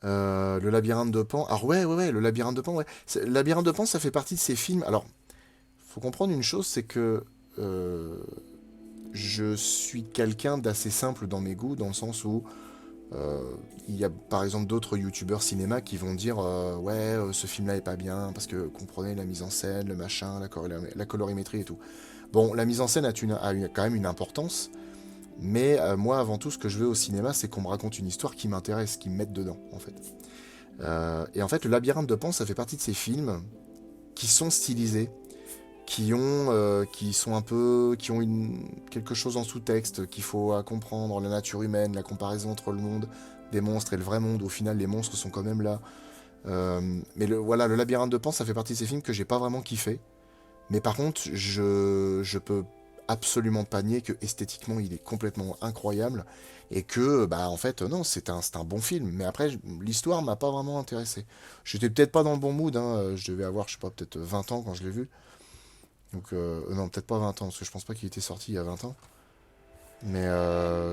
Le labyrinthe de Pan. Alors ouais, le labyrinthe de Pan, ouais. Le labyrinthe de Pan, ça fait partie de ces films. Alors, faut comprendre une chose, c'est que euh, je suis quelqu'un d'assez simple dans mes goûts, dans le sens où euh, il y a par exemple d'autres youtubeurs cinéma qui vont dire ouais, ce film-là est pas bien parce que comprenez la mise en scène, le machin, la colorimétrie et tout. Bon, la mise en scène quand même une importance, mais moi avant tout, ce que je veux au cinéma, c'est qu'on me raconte une histoire qui m'intéresse, qui me mette dedans en fait. Et en fait, le labyrinthe de Pan, ça fait partie de ces films qui sont stylisés, qui sont un peu, qui ont quelque chose en sous-texte qu'il faut comprendre, la nature humaine, la comparaison entre le monde des monstres et le vrai monde. Au final, les monstres sont quand même là. Mais voilà, le labyrinthe de Pan, ça fait partie de ces films que j'ai pas vraiment kiffé. Mais par contre, je peux absolument pas nier que esthétiquement, il est complètement incroyable et que, bah, en fait, non, c'est un bon film. Mais après, l'histoire m'a pas vraiment intéressé. J'étais peut-être pas dans le bon mood, hein. Je devais avoir, je sais pas, peut-être 20 ans quand je l'ai vu. Donc, non, peut-être pas 20 ans, parce que je pense pas qu'il était sorti il y a 20 ans. Mais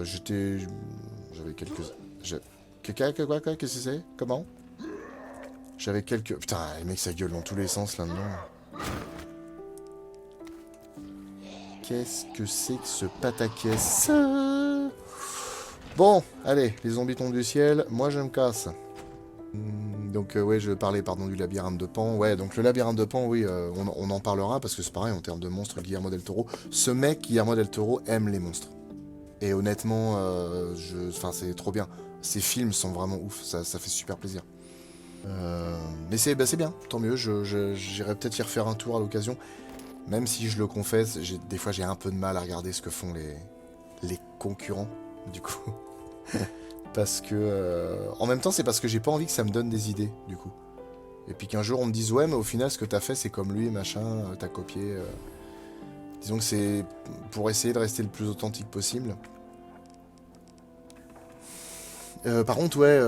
j'avais quelques. j'ai- quoi, qu'est-ce que c'est? Comment? J'avais quelques. Putain, les mecs, ça gueule dans tous les sens là-dedans. Qu'est-ce que c'est que ce pataquès? Bon, allez, les zombies tombent du ciel, moi je me casse. Donc ouais, je parlais pardon du labyrinthe de Pan. Ouais, donc le labyrinthe de Pan, oui, on en parlera parce que c'est pareil en termes de monstres, Guillermo del Toro. Ce mec, Guillermo del Toro, aime les monstres. Et honnêtement, enfin, c'est trop bien. Ces films sont vraiment ouf, ça fait super plaisir. Mais c'est bien, tant mieux. J'irai peut-être y refaire un tour à l'occasion. Même si je le confesse, des fois j'ai un peu de mal à regarder ce que font les concurrents, du coup. Parce que. En même temps, c'est parce que j'ai pas envie que ça me donne des idées, du coup. Et puis qu'un jour on me dise, ouais, mais au final, ce que t'as fait, c'est comme lui, machin, t'as copié. Disons que c'est pour essayer de rester le plus authentique possible. Par contre, ouais,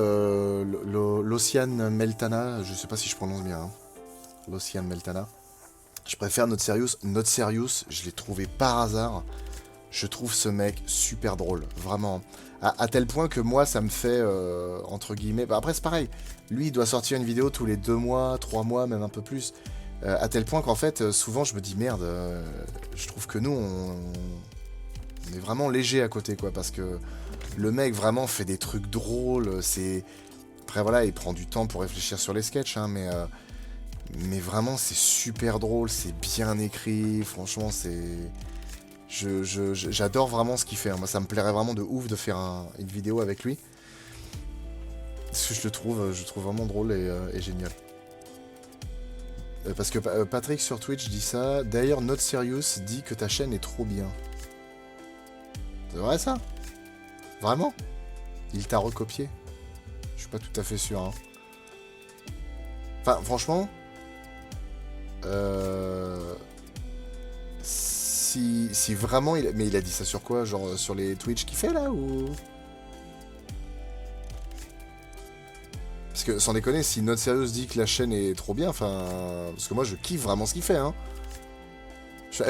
l'Ocean Meltana, je sais pas si je prononce bien, hein. L'Ocean Meltana. Je préfère Not Serious. Not Serious, je l'ai trouvé par hasard. Je trouve ce mec super drôle, vraiment. À tel point que moi, ça me fait, entre guillemets... Bah, après, c'est pareil. Lui, il doit sortir une vidéo tous les 2 mois, 3 mois, même un peu plus. À tel point qu'en fait, souvent, je me dis, merde, je trouve que nous, on est vraiment léger à côté, quoi. Parce que le mec, vraiment, fait des trucs drôles. C'est... Après, voilà, il prend du temps pour réfléchir sur les sketchs, hein, mais vraiment, c'est super drôle, c'est bien écrit. Franchement, c'est... J'adore vraiment ce qu'il fait, hein. Moi, ça me plairait vraiment de ouf de faire une vidéo avec lui. Parce que je le trouve vraiment drôle et génial. Parce que Patrick sur Twitch dit ça. D'ailleurs, Not Serious dit que ta chaîne est trop bien. C'est vrai ça? Vraiment? Il t'a recopié? Je suis pas tout à fait sûr, hein. Enfin, franchement, euh, si vraiment mais il a dit ça sur quoi? Genre sur les Twitch qu'il fait là ou? Parce que sans déconner, si Note Serious dit que la chaîne est trop bien, enfin. Parce que moi je kiffe vraiment ce qu'il fait, hein. Je-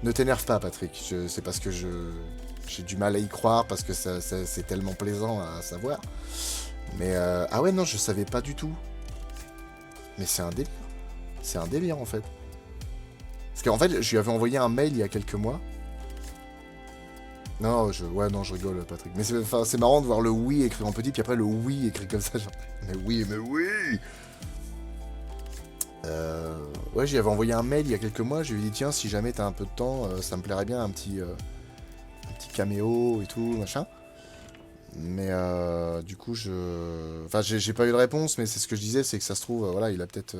ne t'énerve pas, Patrick. C'est parce que j'ai du mal à y croire, parce que c'est tellement plaisant à savoir. Mais ah ouais, non, je savais pas du tout. Mais c'est un délire. C'est un délire en fait. Parce qu'en fait, je lui avais envoyé un mail il y a quelques mois. Non, ouais, non, je rigole, Patrick. Mais enfin, c'est marrant de voir le oui écrit en petit, puis après le oui écrit comme ça. Genre, mais oui. Ouais, j'y avais envoyé un mail il y a quelques mois. Je lui ai dit, tiens, si jamais t'as un peu de temps, ça me plairait bien un petit caméo et tout, machin. Mais du coup, enfin, j'ai pas eu de réponse, mais c'est ce que je disais, c'est que ça se trouve, voilà, il a peut-être.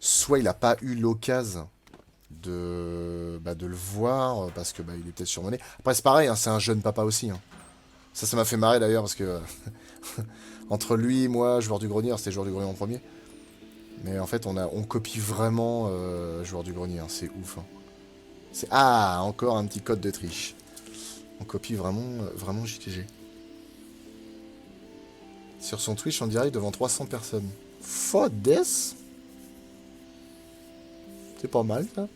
Soit il a pas eu l'occasion de le voir, parce que bah, il est peut-être surmené. Après, c'est pareil, hein, c'est un jeune papa aussi, hein. Ça m'a fait marrer d'ailleurs, parce que entre lui, moi, joueur du grenier, alors c'était joueur du grenier en premier. Mais en fait, on copie vraiment joueur du grenier, hein, c'est ouf, hein. Ah, encore un petit code de triche. On copie vraiment, vraiment JTG. Sur son Twitch en direct devant 300 personnes. Fodes. C'est pas mal, ça.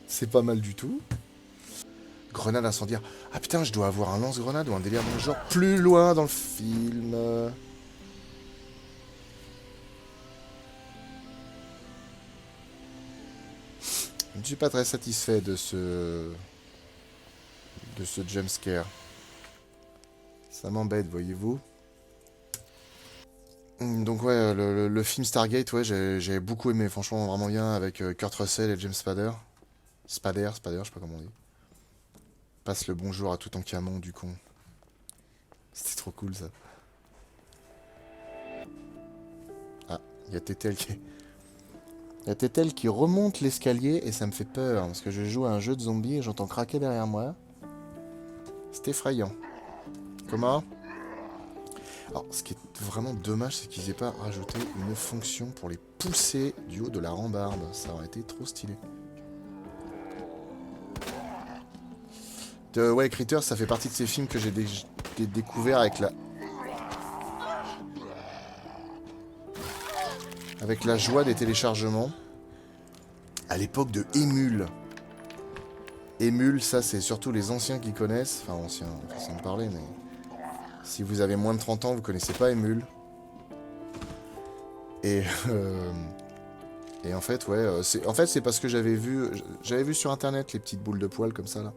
C'est pas mal du tout. grenade incendiaire. Ah putain, je dois avoir un lance-grenade ou un délire dans le genre plus loin dans le film. Je ne suis pas très satisfait de ce jumpscare. Ça m'embête, voyez-vous. Donc ouais, le film Stargate, ouais, j'ai beaucoup aimé, franchement, vraiment bien, avec Kurt Russell et James Spader. Spader, je sais pas comment on dit. Passe le bonjour à Toutankhamon, du con. C'était trop cool, ça. Ah, il y a Tetel qui... Il y a Tetel qui remonte l'escalier et ça me fait peur, parce que je joue à un jeu de zombies et j'entends craquer derrière moi. C'est effrayant. Comment? Alors, ce qui est vraiment dommage, c'est qu'ils aient pas rajouté une fonction pour les pousser du haut de la rambarde. Ça aurait été trop stylé. Ouais, Critters, ça fait partie de ces films que j'ai découvert avec la joie des téléchargements. À l'époque de Emule. Emule, ça, c'est surtout les anciens qui connaissent. Enfin, anciens, façon de parler, mais... Si vous avez moins de 30 ans, vous connaissez pas Emule. Et... Et en fait, ouais, c'est parce que j'avais vu sur internet les petites boules de poils comme ça là.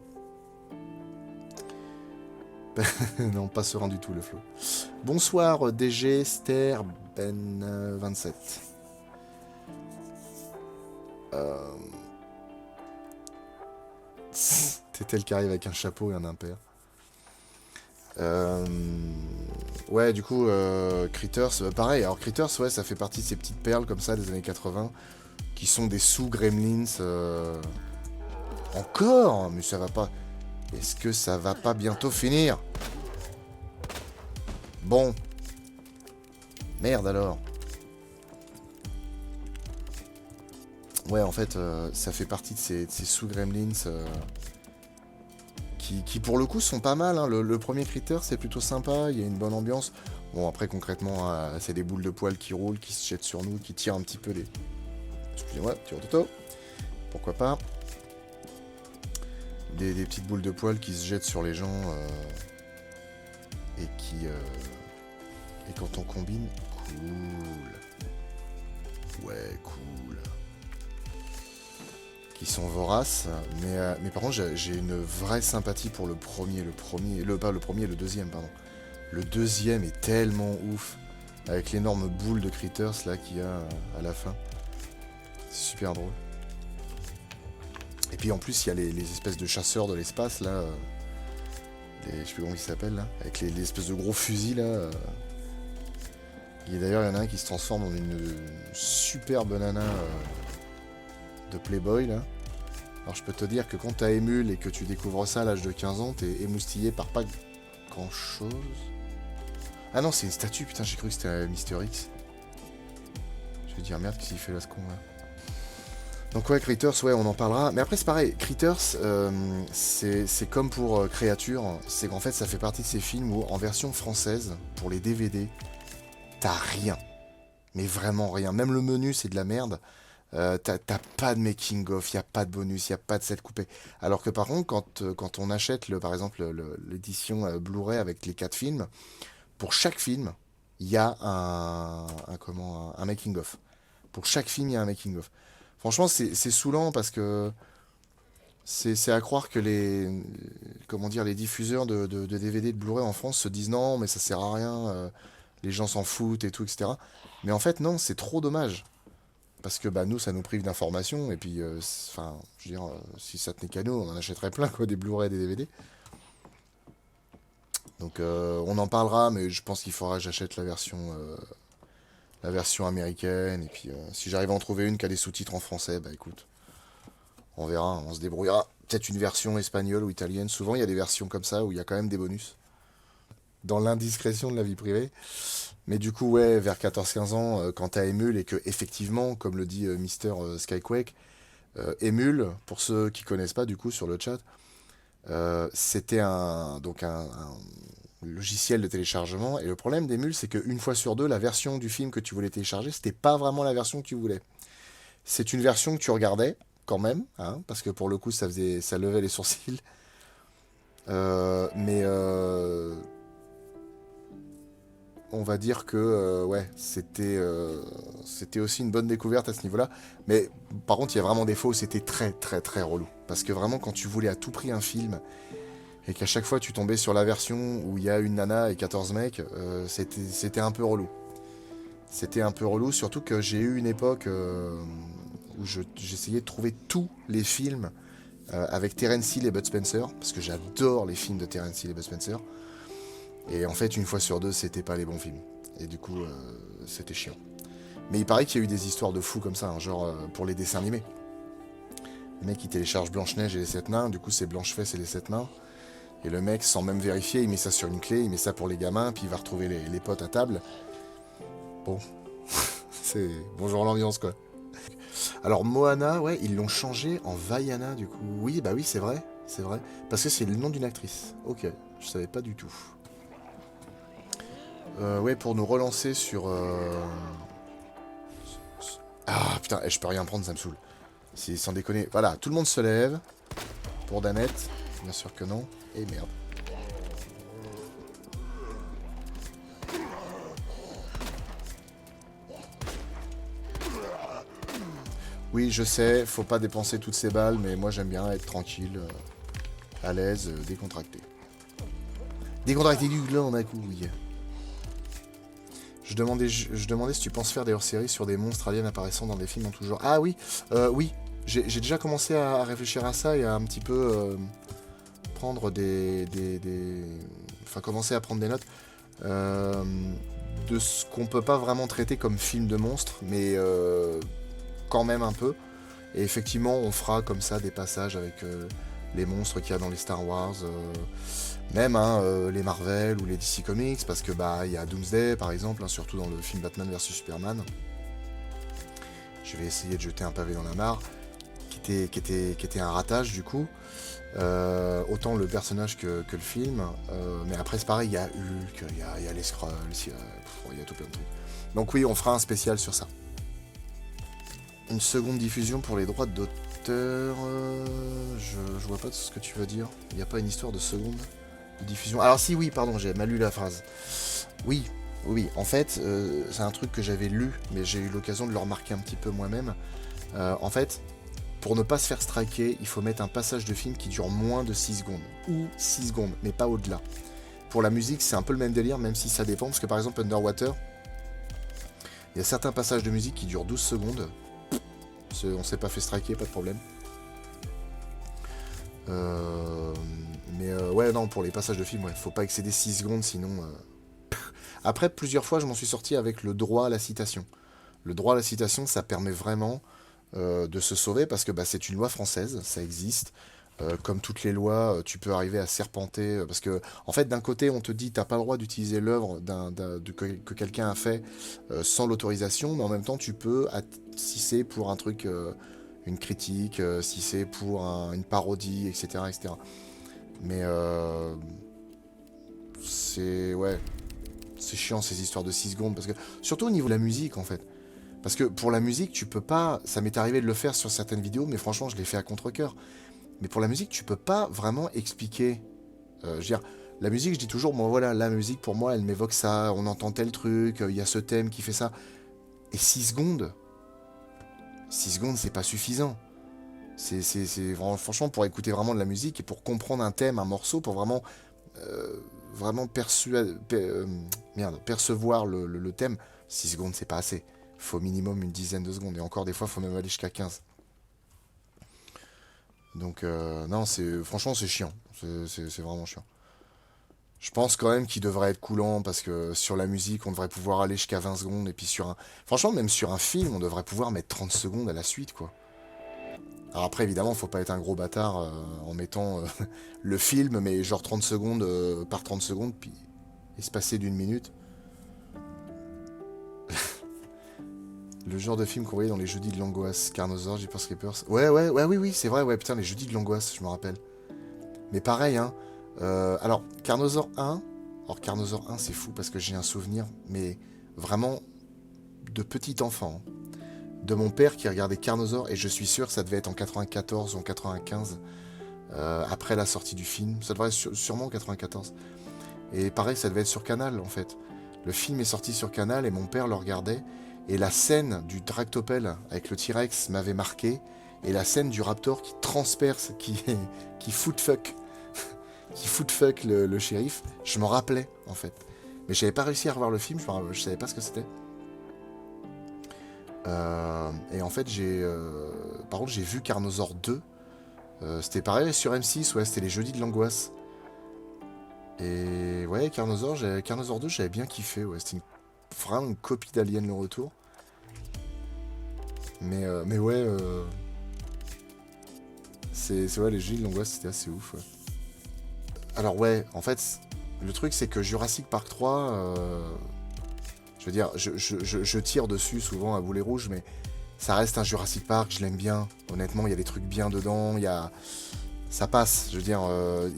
Non, pas serein du tout le flow. Bonsoir DG Ster Ben 27. C'est tel qui arrive avec un chapeau et un impair. Ouais, du coup, Critters, pareil. Alors Critters, ouais, ça fait partie de ces petites perles comme ça des années 80, qui sont des sous-Gremlins. Encore, mais ça va pas. Est-ce que ça va pas bientôt finir? Bon. Merde alors. Ouais, en fait, ça fait partie de ces sous-Gremlins qui, pour le coup, sont pas mal. Hein. Le premier Critter, c'est plutôt sympa. Il y a une bonne ambiance. Bon, après, concrètement, c'est des boules de poils qui roulent, qui se jettent sur nous, qui tirent un petit peu les... Excusez-moi, tir d'auto. Pourquoi pas. Des petites boules de poils qui se jettent sur les gens et qui... Et quand on combine, cool. Ouais, cool. Qui sont voraces, mais par contre j'ai une vraie sympathie pour le premier, pas le premier, le deuxième, pardon. Le deuxième est tellement ouf, avec l'énorme boule de Critters là qu'il y a à la fin. C'est super drôle. Et puis en plus il y a les espèces de chasseurs de l'espace là, je sais plus comment ils s'appellent là, avec les espèces de gros fusils là. Et d'ailleurs il y en a un qui se transforme en une super banana de Playboy là. Alors je peux te dire que quand t'as Emule et que tu découvres ça à l'âge de 15 ans, t'es émoustillé par pas grand chose. Ah non, c'est une statue, putain, j'ai cru que c'était Mister X. Je vais dire merde, qu'est-ce qu'il fait là ce con là. Donc ouais, Critters, ouais, on en parlera. Mais après c'est pareil, Critters, c'est comme pour Créature, c'est qu'en fait ça fait partie de ces films où en version française, pour les DVD, t'as rien. Mais vraiment rien. Même le menu c'est de la merde. T'as pas de making of, y a pas de bonus, y a pas de set coupé. Alors que par contre, quand on achète par exemple l'édition Blu-ray avec les 4 films, pour chaque film, il y a un making of. Pour chaque film, il y a un making of. Franchement, c'est saoulant parce que c'est à croire que les diffuseurs de DVD de Blu-ray en France se disent non, mais ça sert à rien, les gens s'en foutent et tout, etc. Mais en fait, non, c'est trop dommage. Parce que bah, nous, ça nous prive d'informations. Et puis, je veux dire, si ça tenait qu'à nous, on en achèterait plein, quoi, des Blu-ray, des DVD. Donc, on en parlera, mais je pense qu'il faudra que j'achète la version américaine. Et puis, si j'arrive à en trouver une qui a des sous-titres en français, bah écoute, on verra, on se débrouillera. Peut-être une version espagnole ou italienne. Souvent, il y a des versions comme ça où il y a quand même des bonus. Dans l'indiscrétion de la vie privée. Mais du coup, ouais, vers 14-15 ans, quand t'as Emule et que, effectivement, comme le dit Mister Skyquake, Emule, pour ceux qui connaissent pas, du coup, sur le chat, c'était un logiciel de téléchargement. Et le problème d'Emule, c'est qu'une fois sur deux, la version du film que tu voulais télécharger, c'était pas vraiment la version que tu voulais. C'est une version que tu regardais, quand même, hein, parce que pour le coup, ça levait les sourcils. Mais on va dire que ouais, c'était aussi une bonne découverte à ce niveau-là. Mais par contre, il y a vraiment des fois où c'était très très très relou. Parce que vraiment, quand tu voulais à tout prix un film et qu'à chaque fois tu tombais sur la version où il y a une nana et 14 mecs, c'était un peu relou. C'était un peu relou, surtout que j'ai eu une époque où j'essayais de trouver tous les films avec Terence Hill et Bud Spencer, parce que j'adore les films de Terence Hill et Bud Spencer. Et en fait, une fois sur deux, c'était pas les bons films. Et du coup, c'était chiant. Mais il paraît qu'il y a eu des histoires de fous comme ça, hein, genre pour les dessins animés. Le mec, il télécharge Blanche-Neige et les 7 nains, du coup, c'est Blanche-Fesse et les 7 nains. Et le mec, sans même vérifier, il met ça sur une clé, il met ça pour les gamins, puis il va retrouver les potes à table. Bon, c'est bonjour l'ambiance, quoi. Alors, Moana, ouais, ils l'ont changé en Vaiana, du coup. Oui, bah oui, c'est vrai, c'est vrai. Parce que c'est le nom d'une actrice. Ok, je savais pas du tout. Ouais, pour nous relancer sur... Ah, putain, je peux rien prendre, ça me saoule. C'est sans déconner. Voilà, tout le monde se lève. Pour Danette. Bien sûr que non. Et merde. Oui, je sais, faut pas dépenser toutes ces balles, mais moi j'aime bien être tranquille, à l'aise, décontracté. Décontracté du gland d'un coup, oui. Je demandais si tu penses faire des hors-séries sur des monstres aliens apparaissant dans des films en tout genre. Ah oui, oui. J'ai déjà commencé à réfléchir à ça et à un petit peu prendre enfin, commencer à prendre des notes euh, de ce qu'on peut pas vraiment traiter comme film de monstres, mais quand même un peu. Et effectivement, on fera comme ça des passages avec les monstres qu'il y a dans les Star Wars, même hein, les Marvel ou les DC Comics, parce que bah il y a Doomsday par exemple, hein, surtout dans le film Batman vs Superman. Je vais essayer de jeter un pavé dans la mare, qui était un ratage du coup. Autant le personnage que le film, mais après c'est pareil, il y a Hulk, il y a les Skrulls, il y a tout plein de trucs. Donc oui, on fera un spécial sur ça. Une seconde diffusion pour les droits d'auteur, je vois pas ce que tu veux dire. Il n'y a pas une histoire de seconde de diffusion. Alors si oui, pardon, j'ai mal lu la phrase. Oui, oui, en fait, c'est un truc que j'avais lu, mais j'ai eu l'occasion de le remarquer un petit peu moi-même. En fait, pour ne pas se faire striker, il faut mettre un passage de film qui dure moins de 6 secondes. Ou 6 secondes, mais pas au-delà. Pour la musique, c'est un peu le même délire, même si ça dépend, parce que par exemple, Underwater, il y a certains passages de musique qui durent 12 secondes. On s'est pas fait striker, pas de problème. Mais ouais, non, pour les passages de film, ouais, faut pas excéder 6 secondes, sinon... Après, plusieurs fois, je m'en suis sorti avec le droit à la citation. Le droit à la citation, ça permet vraiment de se sauver, parce que bah, c'est une loi française, ça existe. Comme toutes les lois, tu peux arriver à serpenter, parce que, en fait, d'un côté, on te dit, t'as pas le droit d'utiliser l'œuvre que quelqu'un a fait sans l'autorisation, mais en même temps, tu peux, si c'est pour un truc, une critique, si c'est pour une parodie, etc., etc. Mais ouais, c'est chiant ces histoires de 6 secondes, parce que, surtout au niveau de la musique, en fait. Parce que pour la musique, tu peux pas, ça m'est arrivé de le faire sur certaines vidéos, mais franchement, je l'ai fait à contre-cœur. Mais pour la musique, tu peux pas vraiment expliquer. Je veux dire, la musique, je dis toujours, bon voilà, la musique pour moi, elle m'évoque ça, on entend tel truc, il y a ce thème qui fait ça. Et 6 secondes, c'est pas suffisant. Franchement, pour écouter vraiment de la musique et pour comprendre un thème, un morceau, pour vraiment, vraiment percevoir le thème, 6 secondes, c'est pas assez. Faut au minimum une dizaine de secondes. Et encore, des fois, faut même aller jusqu'à 15. Donc non, franchement c'est chiant, c'est vraiment chiant. Je pense quand même qu'il devrait être coulant parce que sur la musique on devrait pouvoir aller jusqu'à 20 secondes et puis franchement même sur un film on devrait pouvoir mettre 30 secondes à la suite quoi. Alors après évidemment faut pas être un gros bâtard en mettant le film mais genre 30 secondes par 30 secondes puis espacé d'une minute. Le genre de film qu'on voyait dans les jeudis de l'angoisse, Carnosaur, Jeepers Creepers. Oui, c'est vrai, ouais, putain, les jeudis de l'angoisse, je me rappelle. Mais pareil, hein. Alors, Carnosaur 1. Alors, Carnosaur 1, c'est fou parce que j'ai un souvenir, mais vraiment de petit enfant. De mon père qui regardait Carnosaur, et je suis sûr que ça devait être en 94 ou en 95. après la sortie du film. Ça devrait être sûrement en 94. Et pareil, ça devait être sur Canal, en fait. Le film est sorti sur Canal et mon père le regardait. Et la scène du tractopelle avec le T-Rex m'avait marqué. Et la scène du Raptor qui transperce, qui footfuck, qui footfuck le shérif, je m'en rappelais, en fait. Mais j'avais pas réussi à revoir le film, je savais pas ce que c'était. Et en fait, par contre, j'ai vu Carnosaur 2. C'était pareil sur M6, ouais, c'était les jeudis de l'angoisse. Et ouais, Carnosaur 2, j'avais bien kiffé, ouais. C'était vraiment une copie d'Alien le retour. Mais ouais, c'est ouais, les jeudis de l'angoisse, c'était assez ouf, ouais. Alors ouais, en fait, le truc c'est que Jurassic Park 3, je veux dire, je tire dessus souvent à boulet rouge, mais ça reste un Jurassic Park, je l'aime bien. Honnêtement, il y a des trucs bien dedans, ça passe. Je veux dire,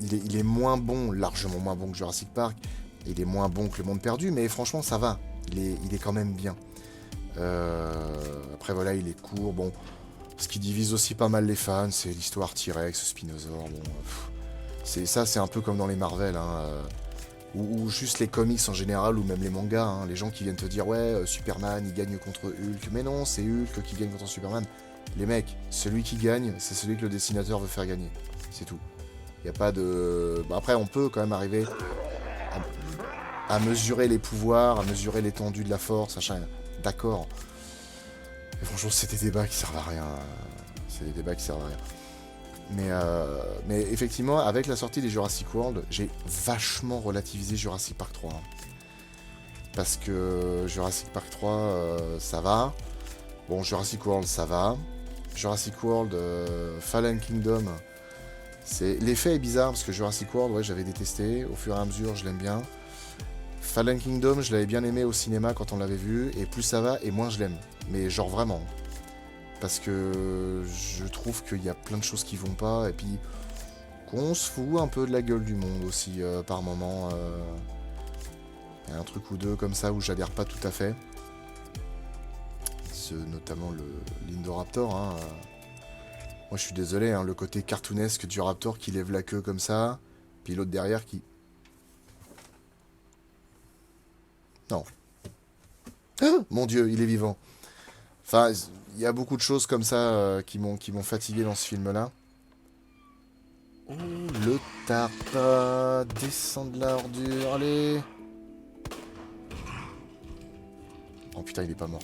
il est moins bon, largement moins bon que Jurassic Park. Il est moins bon que Le Monde Perdu, mais franchement, ça va. Il est quand même bien. Après, voilà, il est court. Bon, ce qui divise aussi pas mal les fans, c'est l'histoire T-Rex, Spinosaur. Bon, c'est un peu comme dans les Marvel, hein, ou juste les comics en général, ou même les mangas. Hein, les gens qui viennent te dire, ouais, Superman, il gagne contre Hulk. Mais non, c'est Hulk qui gagne contre Superman. Les mecs, celui qui gagne, c'est celui que le dessinateur veut faire gagner. C'est tout. Il n'y a pas de... Bon, après, on peut quand même arriver à mesurer les pouvoirs, à mesurer l'étendue de la force, machin. D'accord. Mais franchement, c'est des débats qui servent à rien. C'est des débats qui servent à rien. Mais effectivement, avec la sortie des Jurassic World, j'ai vachement relativisé Jurassic Park 3. Hein. Parce que Jurassic Park 3, ça va. Bon, Jurassic World, ça va. Jurassic World Fallen Kingdom, l'effet est bizarre parce que Jurassic World, ouais, j'avais détesté. Au fur et à mesure, je l'aime bien. Fallen Kingdom, je l'avais bien aimé au cinéma quand on l'avait vu. Et plus ça va, et moins je l'aime. Mais genre vraiment. Parce que je trouve qu'il y a plein de choses qui vont pas. Et puis qu'on se fout un peu de la gueule du monde aussi par moment. Il y a un truc ou deux comme ça où j'adhère pas tout à fait. Notamment l'Indoraptor. Hein. Moi je suis désolé, hein, le côté cartoonesque du Raptor qui lève la queue comme ça, puis l'autre derrière qui... Non. Ah, mon Dieu, il est vivant. Enfin, il y a beaucoup de choses comme ça qui m'ont fatigué dans ce film-là. Oh, le tarpa, descend de la ordure, allez. Oh putain, il est pas mort.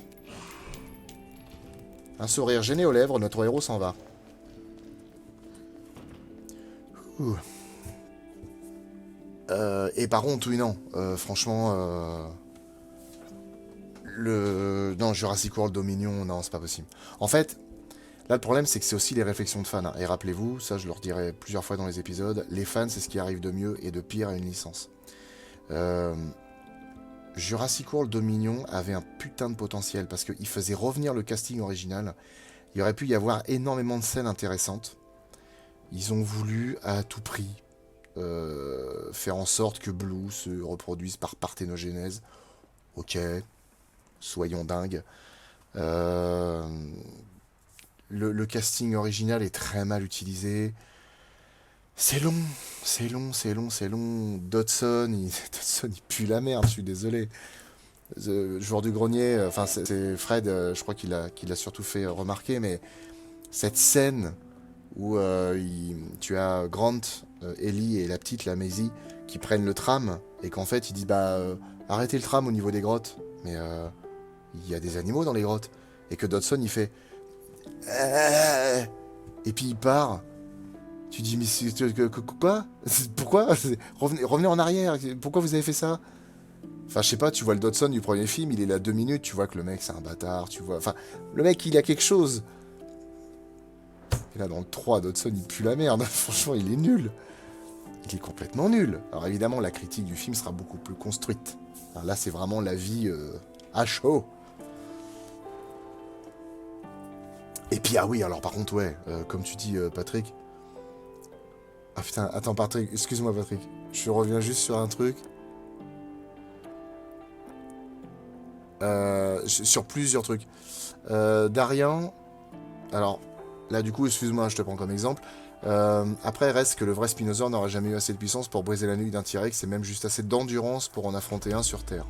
Un sourire gêné aux lèvres, notre héros s'en va. Et par contre, oui, non. Franchement, non, Jurassic World Dominion, non, c'est pas possible. En fait, là, le problème, c'est que c'est aussi les réflexions de fans. Hein. Et rappelez-vous, ça, je leur dirai plusieurs fois dans les épisodes, les fans, c'est ce qui arrive de mieux et de pire à une licence. Jurassic World Dominion avait un putain de potentiel parce qu'il faisait revenir le casting original. Il aurait pu y avoir énormément de scènes intéressantes. Ils ont voulu à tout prix faire en sorte que Blue se reproduise par parthénogenèse. Ok, soyons dingues. Le casting original est très mal utilisé. C'est long, c'est long, c'est long, c'est long. Dodson, Dodson, il pue la merde, je suis désolé. Joueur du grenier, enfin c'est Fred, je crois qu'il a surtout fait remarquer, mais cette scène où tu as Grant, Ellie et la petite, la Maisie, qui prennent le tram, et qu'en fait ils disent arrêtez le tram au niveau des grottes, mais il y a des animaux dans les grottes, et que Dodson il fait et puis il part. Tu dis, mais quoi? Pourquoi? Revenez en arrière, pourquoi vous avez fait ça? Enfin, je sais pas, tu vois le Dodson du premier film, il est là 2 minutes, tu vois que le mec c'est un bâtard, tu vois. Enfin, le mec il a quelque chose. Et là dans le 3, Dodson il pue la merde, franchement il est nul. Il est complètement nul. Alors évidemment, la critique du film sera beaucoup plus construite. Alors là, c'est vraiment la vie à chaud. Et puis, ah oui, alors par contre, ouais, comme tu dis, Patrick. Ah putain, attends, Patrick, excuse-moi, Patrick. Je reviens juste sur un truc. Sur plusieurs trucs. Darian, alors là, du coup, excuse-moi, je te prends comme exemple. Après, reste que le vrai Spinosaure n'aura jamais eu assez de puissance pour briser la nuque d'un T-Rex et même juste assez d'endurance pour en affronter un sur Terre.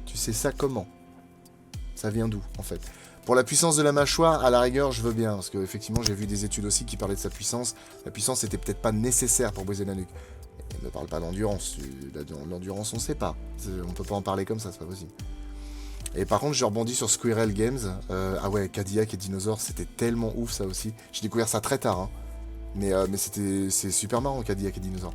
Tu sais ça comment? Ça vient d'où, en fait? Pour la puissance de la mâchoire, à la rigueur, je veux bien, parce que effectivement, j'ai vu des études aussi qui parlaient de sa puissance. La puissance était peut-être pas nécessaire pour briser la nuque. Et ne parle pas d'endurance. L'endurance, on sait pas. On peut pas en parler comme ça, c'est pas possible. Et par contre, je rebondis sur Squirrel Games. Ah ouais, Cadillac et Dinosaure, c'était tellement ouf ça aussi. J'ai découvert ça très tard, hein. Mais c'est super marrant, Cadillac et Dinosaure.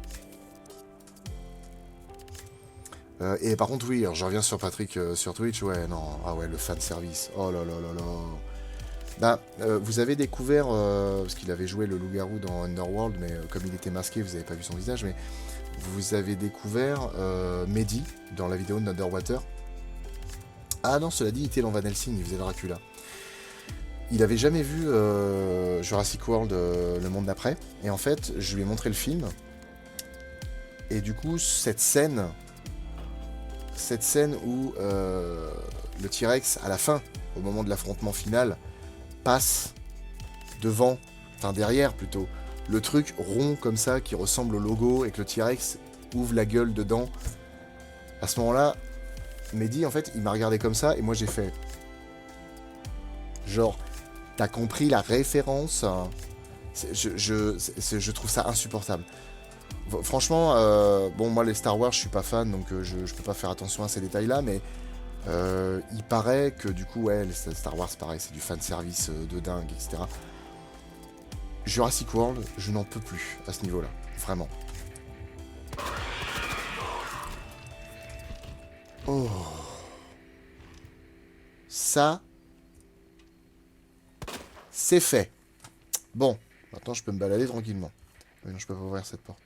Et par contre, oui, alors je reviens sur Patrick sur Twitch. Ouais, non, ah ouais, le fan service. Oh là là là là. Bah, vous avez découvert, parce qu'il avait joué le loup-garou dans Underworld, mais comme il était masqué, vous n'avez pas vu son visage, mais vous avez découvert Mehdi dans la vidéo de Underwater. Ah non, cela dit, il était dans Van Helsing, il faisait Dracula. Il avait jamais vu Jurassic World, Le Monde d'après, et en fait, je lui ai montré le film, et du coup, cette scène où le T-Rex, à la fin, au moment de l'affrontement final, passe devant, enfin derrière plutôt, le truc rond comme ça qui ressemble au logo et que le T-Rex ouvre la gueule dedans. À ce moment-là, Mehdi, en fait, il m'a regardé comme ça et moi j'ai fait genre, t'as compris la référence? Je trouve ça insupportable. Franchement, bon, moi les Star Wars, je suis pas fan, donc je peux pas faire attention à ces détails-là, mais il paraît que du coup, ouais, les Star Wars, pareil, c'est du fanservice de dingue, etc. Jurassic World, je n'en peux plus à ce niveau-là, vraiment. Oh. Ça, c'est fait. Bon, maintenant je peux me balader tranquillement. Mais non, je peux pas ouvrir cette porte.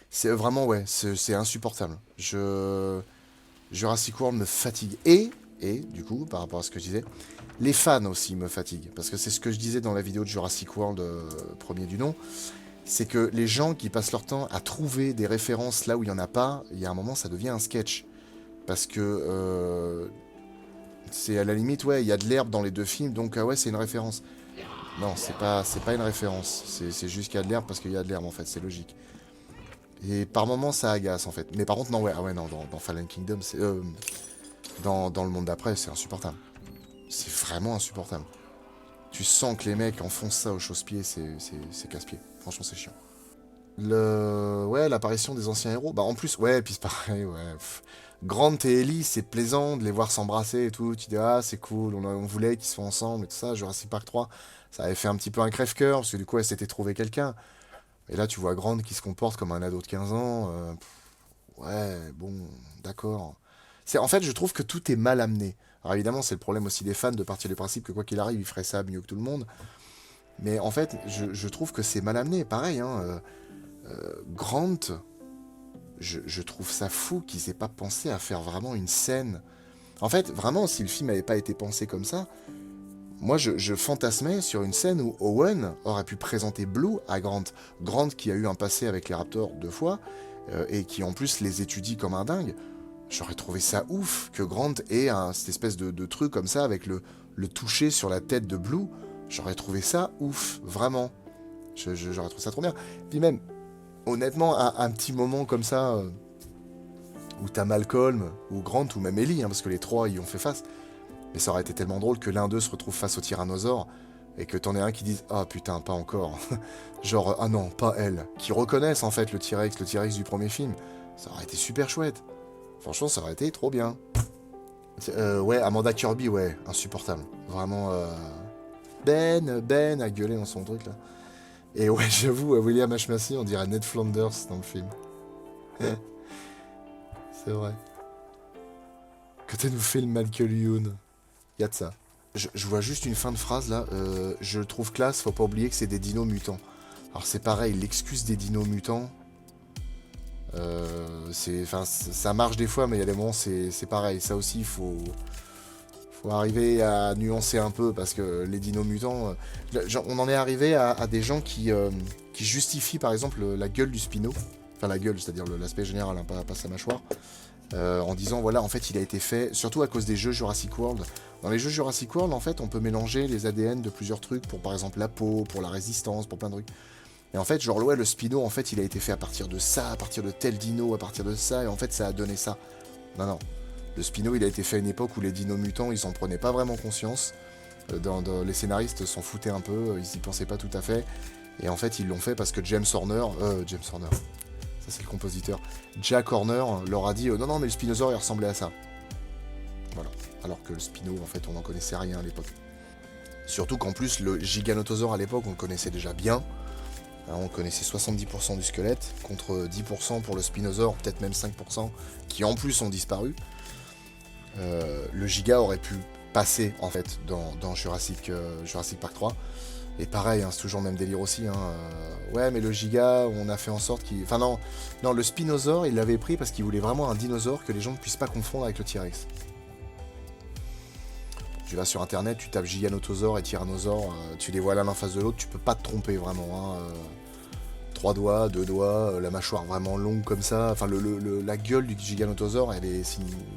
C'est vraiment, ouais, c'est insupportable. Jurassic World me fatigue. Et, du coup, par rapport à ce que je disais, les fans aussi me fatiguent. Parce que c'est ce que je disais dans la vidéo de Jurassic World, premier du nom. C'est que les gens qui passent leur temps à trouver des références là où il n'y en a pas, il y a un moment, ça devient un sketch. Parce que c'est à la limite, ouais, il y a de l'herbe dans les deux films, donc ouais, c'est une référence. Non, c'est pas une référence. C'est juste qu'il y a de l'herbe parce qu'il y a de l'herbe, en fait, c'est logique. Et par moments, ça agace, en fait. Mais par contre, non, ouais, ah ouais, non, dans Fallen Kingdom, c'est... dans le monde d'après, c'est insupportable. C'est vraiment insupportable. Tu sens que les mecs enfoncent ça au chausse-pied, c'est casse-pied. Franchement, c'est chiant. Ouais, l'apparition des anciens héros. Bah, en plus, ouais, puis c'est pareil, ouais. Grant et Ellie, c'est plaisant de les voir s'embrasser et tout. Tu dis, ah, c'est cool, on voulait qu'ils soient ensemble et tout ça. Jurassic Park 3, ça avait fait un petit peu un crève-cœur, parce que du coup, elle s'était trouvé quelqu'un. Et là, tu vois Grant qui se comporte comme un ado de 15 ans. Ouais, bon, d'accord. En fait, je trouve que tout est mal amené. Alors évidemment, c'est le problème aussi des fans de partir du principe que quoi qu'il arrive, ils feraient ça mieux que tout le monde. Mais en fait, je trouve que c'est mal amené. Pareil, hein. Grant, je trouve ça fou qu'ils aient pas pensé à faire vraiment une scène. En fait, vraiment, si le film n'avait pas été pensé comme ça, moi, je fantasmais sur une scène où Owen aurait pu présenter Blue à Grant. Grant qui a eu un passé avec les Raptors 2 fois, et qui en plus les étudie comme un dingue. J'aurais trouvé ça ouf que Grant ait cette espèce de truc comme ça avec le toucher sur la tête de Blue. J'aurais trouvé ça ouf, vraiment. J'aurais trouvé ça trop bien. Puis même, honnêtement, un petit moment comme ça, où t'as Malcolm, ou Grant, ou même Ellie, hein, parce que les trois y ont fait face. Mais ça aurait été tellement drôle que l'un d'eux se retrouve face au tyrannosaure, et que t'en aies un qui dise « Ah putain, pas encore ». Genre « Ah non, pas elle ». Qui reconnaissent en fait le T-Rex du premier film. Ça aurait été super chouette. Franchement, ça aurait été trop bien. Ouais, Amanda Kirby, ouais, insupportable. Vraiment, Ben a gueulé dans son truc, là. Et ouais, j'avoue, William H. Macy, on dirait Ned Flanders dans le film. C'est vrai. Quand elle nous fait le Michael Youn, y a de ça. Je vois juste une fin de phrase, là. Je le trouve classe, faut pas oublier que c'est des dinos mutants. Alors c'est pareil, l'excuse des dinos mutants... ça marche des fois, mais il y a des moments c'est pareil. Ça aussi, il faut arriver à nuancer un peu parce que les dinos mutants, on en est arrivé à des gens qui justifient par exemple la gueule du Spino enfin la gueule, c'est-à-dire l'aspect général, hein, pas sa mâchoire, en disant voilà, en fait il a été fait, surtout à cause des jeux Jurassic World. Dans les jeux Jurassic World, en fait, on peut mélanger les ADN de plusieurs trucs, pour par exemple la peau, pour la résistance, pour plein de trucs. Et en fait, genre ouais, le Spino, en fait, il a été fait à partir de ça, à partir de tel dino, à partir de ça, et en fait ça a donné ça. Non, non. Le Spino, il a été fait à une époque où les dinos mutants, ils en prenaient pas vraiment conscience. Les scénaristes s'en foutaient un peu, ils y pensaient pas tout à fait. Et en fait, ils l'ont fait parce que James Horner, ça c'est le compositeur, Jack Horner leur a dit non, non, mais le Spinosaure, il ressemblait à ça. Voilà. Alors que le Spino, en fait, on n'en connaissait rien à l'époque. Surtout qu'en plus, le Giganotosaure à l'époque, on le connaissait déjà bien. Hein, on connaissait 70% du squelette, contre 10% pour le Spinosaure, peut-être même 5%, qui en plus ont disparu. Le Giga aurait pu passer, en fait, dans Jurassic Park 3. Et pareil, hein, c'est toujours le même délire aussi. Hein. Ouais, mais le Giga, on a fait en sorte qu'il... Enfin non, le Spinosaure, il l'avait pris parce qu'il voulait vraiment un dinosaure que les gens ne puissent pas confondre avec le T-Rex. Tu vas sur internet, tu tapes Giganotosaure et Tyrannosaure, tu les vois l'un en face de l'autre, tu peux pas te tromper vraiment. Hein. 3 doigts, 2 doigts, la mâchoire vraiment longue comme ça. Enfin, la gueule du Giganotosaure,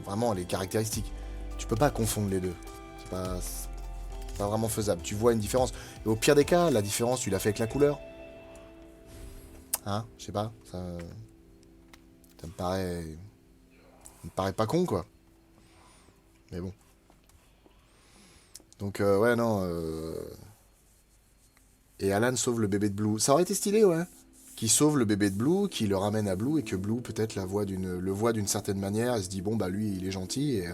vraiment, elle est caractéristique. Tu peux pas confondre les deux. C'est pas vraiment faisable. Tu vois une différence. Et au pire des cas, la différence, tu l'as fait avec la couleur. Hein, je sais pas. Ça me paraît pas con, quoi. Mais bon. Donc, ouais, non. Et Alan sauve le bébé de Blue. Ça aurait été stylé, ouais. Qui sauve le bébé de Blue, qui le ramène à Blue, et que Blue, peut-être, le voit d'une certaine manière, et se dit, bon, bah, lui, il est gentil, et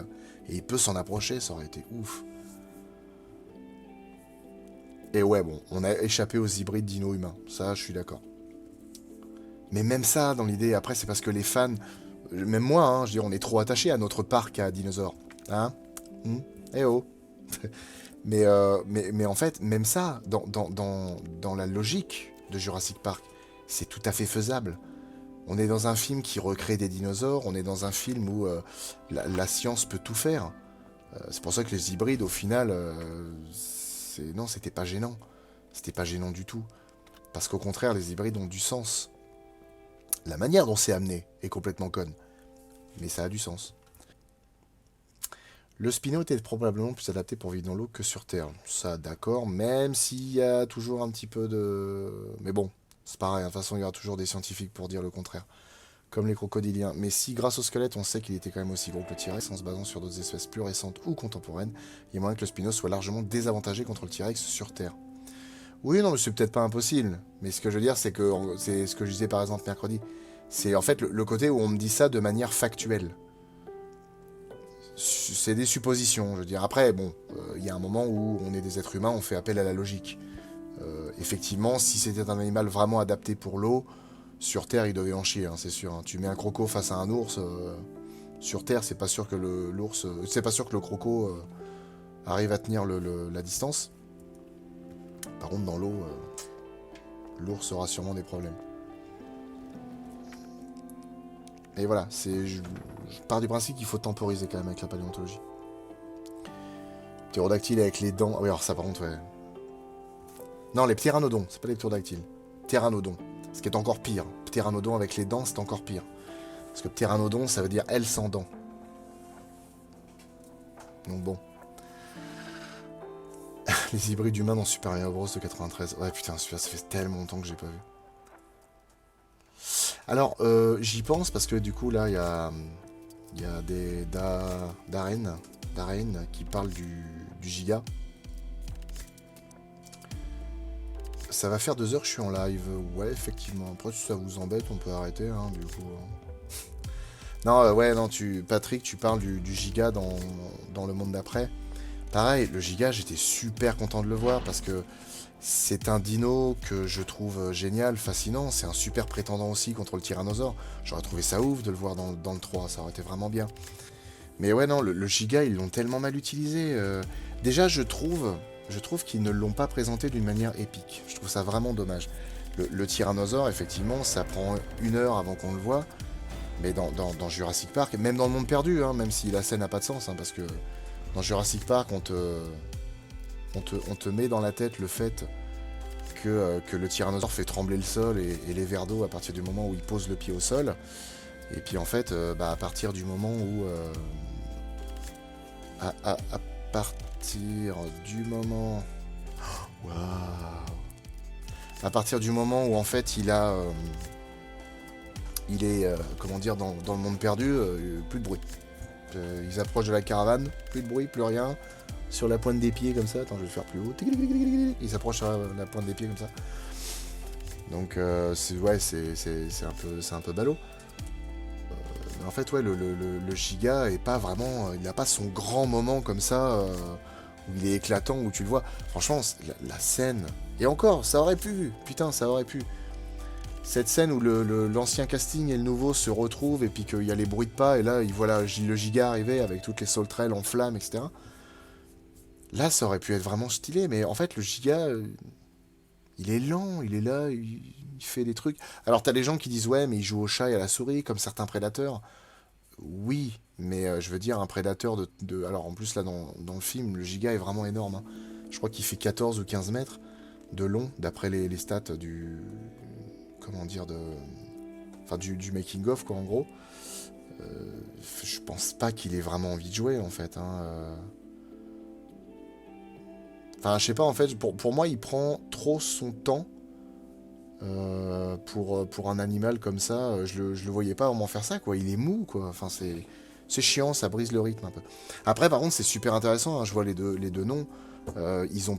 il peut s'en approcher. Ça aurait été ouf. Et ouais, bon, on a échappé aux hybrides dino-humains. Ça, je suis d'accord. Mais même ça, dans l'idée, après, c'est parce que les fans, même moi, hein, je veux dire, on est trop attaché à notre parc à dinosaures. Hein Eh oh mais en fait, même ça, dans la logique de Jurassic Park, c'est tout à fait faisable. On est dans un film qui recrée des dinosaures, on est dans un film où la science peut tout faire. C'est pour ça que les hybrides, au final, non, c'était pas gênant. C'était pas gênant du tout. Parce qu'au contraire, les hybrides ont du sens. La manière dont c'est amené est complètement conne. Mais ça a du sens. Le Spino était probablement plus adapté pour vivre dans l'eau que sur Terre. Ça, d'accord, même s'il y a toujours un petit peu de... Mais bon, c'est pareil, de toute façon, il y aura toujours des scientifiques pour dire le contraire. Comme les crocodiliens. Mais si, grâce au squelette, on sait qu'il était quand même aussi gros que le T-Rex, en se basant sur d'autres espèces plus récentes ou contemporaines, il y a moyen que le Spino soit largement désavantagé contre le T-Rex sur Terre. Oui, non, mais c'est peut-être pas impossible. Mais ce que je veux dire, c'est que... C'est ce que je disais, par exemple, mercredi. C'est en fait le côté où on me dit ça de manière factuelle. C'est des suppositions, je veux dire. Après, bon, il y a un moment où on est des êtres humains, on fait appel à la logique. Effectivement, si c'était un animal vraiment adapté pour l'eau, sur Terre, il devait en chier, hein, c'est sûr. Hein. Tu mets un croco face à un ours, sur Terre, c'est pas sûr que c'est pas sûr que le croco arrive à tenir la distance. Par contre, dans l'eau, l'ours aura sûrement des problèmes. Et voilà, je pars du principe qu'il faut temporiser quand même avec la paléontologie. Ptérodactyle avec les dents... Ah oui, alors ça par contre, ouais. Non, les ptéranodons, c'est pas les ptérodactyles. Ptéranodons, ce qui est encore pire. Ptéranodon avec les dents, c'est encore pire. Parce que ptéranodon, ça veut dire aile sans dents. Donc bon. Les hybrides humains dans Super Mario Bros de 93. Ouais, putain, celui-là, ça fait tellement longtemps que j'ai pas vu. Alors, j'y pense parce que du coup, là, il y a des Darren qui parlent du Giga. Ça va faire 2 heures que je suis en live. Ouais, effectivement. Après, si ça vous embête, on peut arrêter, hein, du coup. Non, ouais, non, Patrick, tu parles du Giga dans le monde d'après. Pareil, le Giga, j'étais super content de le voir parce que c'est un dino que je trouve génial, fascinant. C'est un super prétendant aussi contre le Tyrannosaure. J'aurais trouvé ça ouf de le voir dans le 3, ça aurait été vraiment bien. Mais ouais, non, le Giga, ils l'ont tellement mal utilisé. Déjà, je trouve qu'ils ne l'ont pas présenté d'une manière épique. Je trouve ça vraiment dommage. Le Tyrannosaure, effectivement, ça prend 1 heure avant qu'on le voit. Mais dans Jurassic Park, même dans le monde perdu, hein, même si la scène n'a pas de sens, hein, parce que dans Jurassic Park, on te met dans la tête le fait que le tyrannosaure fait trembler le sol et les verres d'eau à partir du moment où il pose le pied au sol. Et puis en fait, à partir du moment où... à partir du moment... Waouh! À partir du moment où en fait il est, comment dire, dans le monde perdu, plus de bruit. Ils approchent de la caravane, plus de bruit, plus rien. Sur la pointe des pieds comme ça, attends je vais le faire plus haut. Ils s'approchent sur la pointe des pieds comme ça. Donc c'est un peu ballot. Mais en fait ouais le Giga est pas vraiment. Il n'a pas son grand moment comme ça où il est éclatant, où tu le vois. Franchement, la scène. Et encore, ça aurait pu. Putain, ça aurait pu. Cette scène où l'ancien casting et le nouveau se retrouvent et puis qu'il y a les bruits de pas et là il voit le Giga arriver avec toutes les sauterelles en flammes, etc. Là ça aurait pu être vraiment stylé, mais en fait le Giga, il est lent, il est là, il fait des trucs. Alors t'as des gens qui disent ouais mais il joue au chat et à la souris comme certains prédateurs. Oui, mais je veux dire un prédateur Alors en plus là dans le film, le Giga est vraiment énorme. Hein. Je crois qu'il fait 14 ou 15 mètres de long d'après les stats du... Comment dire du making of quoi en gros. Je pense pas qu'il ait vraiment envie de jouer en fait. Hein. Enfin je sais pas en fait. Pour moi il prend trop son temps pour un animal comme ça. Je le voyais pas vraiment faire ça quoi. Il est mou quoi. Enfin c'est chiant, ça brise le rythme un peu. Après par contre c'est super intéressant. Hein. Je vois les deux noms. Ils ont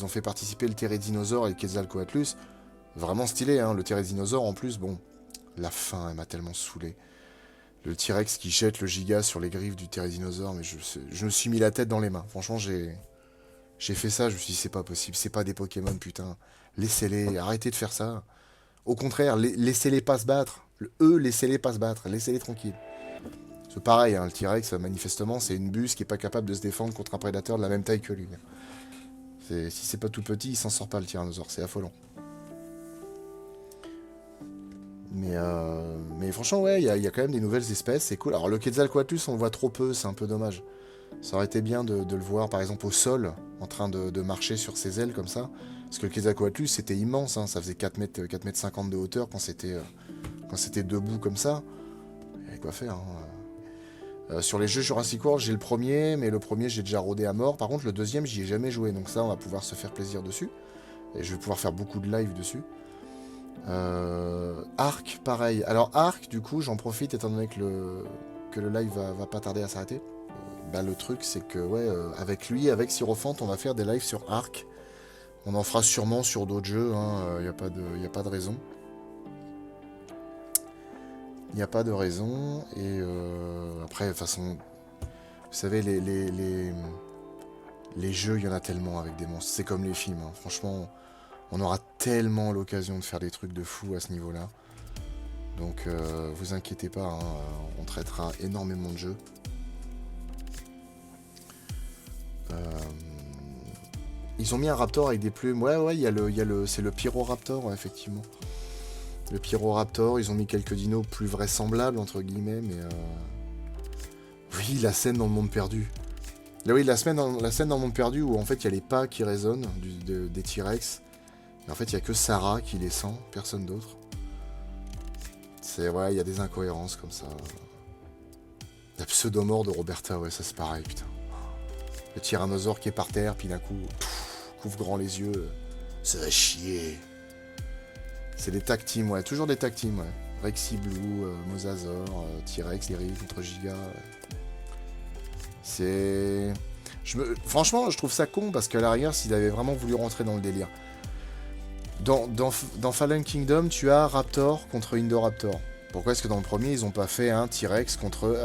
fait participer le Ptérodinosaure et le Quetzalcoatlus. Vraiment stylé, hein, le Ptérodinosaure en plus, bon, la fin, elle m'a tellement saoulé. Le T-Rex qui jette le Giga sur les griffes du Ptérodinosaure, mais je me suis mis la tête dans les mains. Franchement, j'ai fait ça, je me suis dit, c'est pas possible, c'est pas des Pokémon, putain. Laissez-les, arrêtez de faire ça. Au contraire, laissez-les pas se battre. Laissez-les pas se battre, laissez-les tranquilles. C'est pareil, hein, le T-Rex, manifestement, c'est une buse qui est pas capable de se défendre contre un prédateur de la même taille que lui. Si c'est pas tout petit, il s'en sort pas le Tyrannosaure, c'est affolant. Mais franchement, ouais, il y a quand même des nouvelles espèces, c'est cool. Alors le Quetzalcoatlus, on le voit trop peu, c'est un peu dommage. Ça aurait été bien de le voir, par exemple, au sol, en train de marcher sur ses ailes, comme ça. Parce que le Quetzalcoatlus, c'était immense, hein, ça faisait 4 mètres 50 de hauteur quand c'était debout comme ça. Il y avait quoi faire, hein. Sur les jeux Jurassic World, j'ai le premier, mais le premier, j'ai déjà rodé à mort. Par contre, le deuxième, j'y ai jamais joué, donc ça, on va pouvoir se faire plaisir dessus. Et je vais pouvoir faire beaucoup de live dessus. Arc, pareil. Alors Arc, du coup, j'en profite étant donné que le live va pas tarder à s'arrêter. Le truc, c'est que, ouais, avec lui, avec Syrophante, on va faire des lives sur Arc. On en fera sûrement sur d'autres jeux, hein. Y a pas de raison. Il n'y a pas de raison. Et après, de toute façon, vous savez, les jeux, il y en a tellement avec des monstres. C'est comme les films, hein. Franchement... On aura tellement l'occasion de faire des trucs de fou à ce niveau-là. Donc, vous inquiétez pas, hein, on traitera énormément de jeux. Ils ont mis un raptor avec des plumes. Ouais, c'est le Pyroraptor, ouais, effectivement. Le Pyroraptor, ils ont mis quelques dinos plus vraisemblables, entre guillemets, mais... Oui, la scène dans le monde perdu. Là, oui, la scène dans le monde perdu où, en fait, il y a les pas qui résonnent des T-Rex. Et en fait, il n'y a que Sarah qui les sent, personne d'autre. Ouais, il y a des incohérences comme ça. La pseudomort de Roberta, ouais, ça c'est pareil, putain. Le tyrannosaure qui est par terre, puis d'un coup, couvre grand les yeux. Ça va chier. C'est des tag teams, ouais, toujours des tag teams, ouais. Rexy Blue, Mosasaur, T-Rex, Lyric contre Giga. Ouais. C'est... Franchement, je trouve ça con parce qu'à l'arrière, s'il avait vraiment voulu rentrer dans le délire. Dans Fallen Kingdom, tu as Raptor contre Indoraptor. Pourquoi est-ce que dans le premier, ils n'ont pas fait un T-Rex contre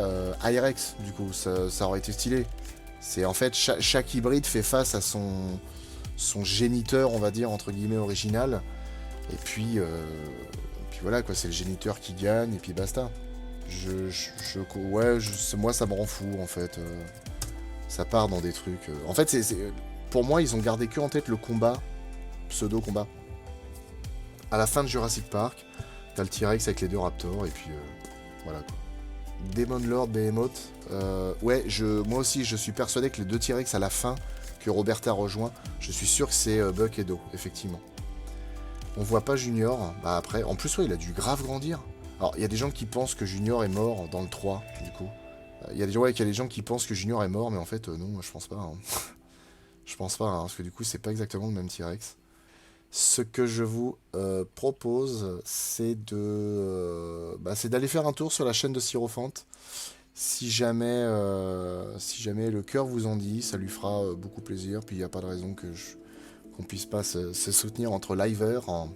I-Rex? Du coup, ça aurait été stylé. C'est en fait, chaque hybride fait face à son géniteur, on va dire, entre guillemets, original. Et puis voilà, quoi, c'est le géniteur qui gagne, et puis basta. Moi, ça me rend fou, en fait. Ça part dans des trucs... En fait, pour moi, ils ont gardé que en tête le combat, pseudo-combat. À la fin de Jurassic Park, t'as le T-Rex avec les deux Raptors, et puis voilà quoi. Demon Lord, Behemoth, ouais, moi aussi je suis persuadé que les deux T-Rex à la fin, que Roberta rejoint. Je suis sûr que c'est Buck et Do, effectivement. On voit pas Junior. Bah après, en plus, ouais, il a dû grave grandir. Alors, il y a des gens qui pensent que Junior est mort dans le 3, du coup. Il y a des gens qui pensent que Junior est mort, mais en fait, non, moi, je pense pas. Hein. Je pense pas, hein, parce que du coup, c'est pas exactement le même T-Rex. Ce que je vous propose, c'est c'est d'aller faire un tour sur la chaîne de Syrophante. Si jamais le cœur vous en dit, ça lui fera beaucoup plaisir. Puis il n'y a pas de raison qu'on puisse pas se soutenir entre liveurs. Hein.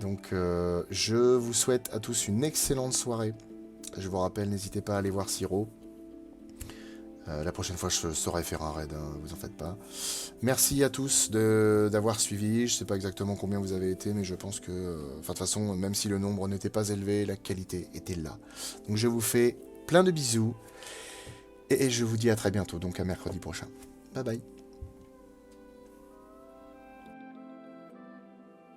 Donc je vous souhaite à tous une excellente soirée. Je vous rappelle, n'hésitez pas à aller voir Syro. La prochaine fois, je saurai faire un raid, hein, vous en faites pas. Merci à tous d'avoir suivi. Je sais pas exactement combien vous avez été, mais je pense que... de toute façon, même si le nombre n'était pas élevé, la qualité était là. Donc je vous fais plein de bisous. Et je vous dis à très bientôt, donc à mercredi prochain. Bye bye.